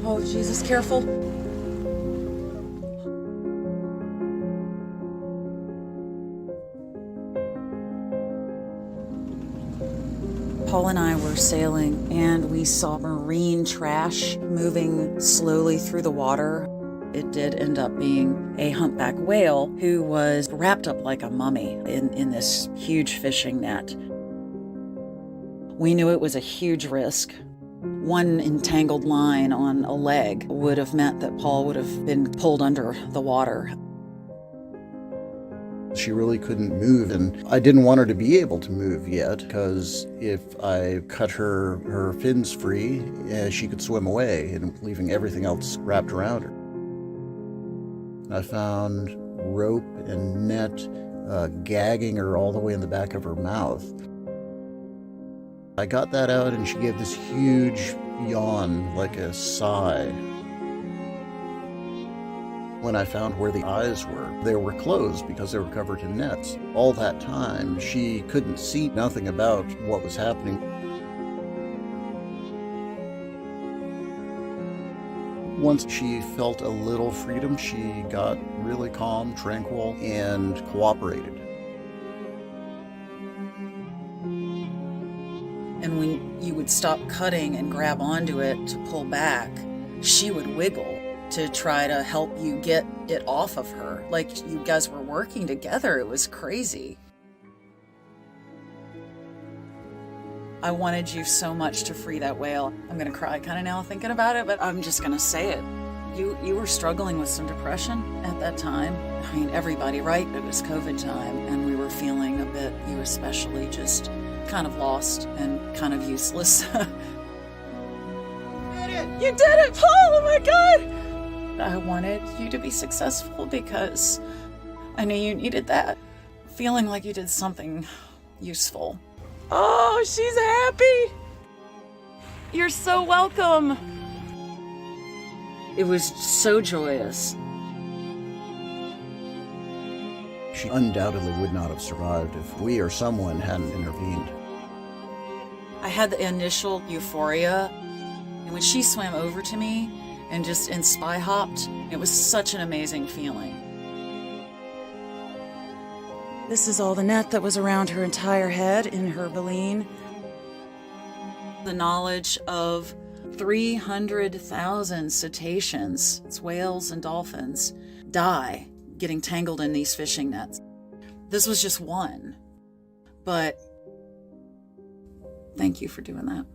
Oh, Jesus, careful. Paul and I were sailing and we saw marine trash moving slowly through the water. It did end up being a humpback whale who was wrapped up like a mummy in this huge fishing net. We knew it was a huge risk. One entangled line on a leg would have meant that Paul would have been pulled under the water. She really couldn't move, and I didn't want her to be able to move yet, because if I cut her fins free, she could swim away, and leaving everything else wrapped around her. I found rope and net gagging her all the way in the back of her mouth. I got that out, and she gave this huge yawn, like a sigh. When I found where the eyes were, they were closed because they were covered in nets. All that time, she couldn't see nothing about what was happening. Once she felt a little freedom, she got really calm, tranquil, and cooperated. And when you would stop cutting and grab onto it to pull back, she would wiggle to try to help you get it off of her. Like you guys were working together. It was crazy. I wanted you so much to free that whale. I'm gonna cry kind of now thinking about it, but I'm just gonna say it. You were struggling with some depression at that time. I mean, everybody, right? It was COVID time, and we were feeling a bit, you especially, just kind of lost and kind of useless. You did it, Paul! Oh my God! I wanted you to be successful because I knew you needed that. Feeling like you did something useful. Oh, she's happy! You're so welcome! It was so joyous. She undoubtedly would not have survived if we or someone hadn't intervened. I had the initial euphoria, and when she swam over to me and just in spy hopped, it was such an amazing feeling. This is all the net that was around her entire head in her baleen. The knowledge of 300,000 cetaceans, it's whales and dolphins, die getting tangled in these fishing nets. This was just one, but thank you for doing that.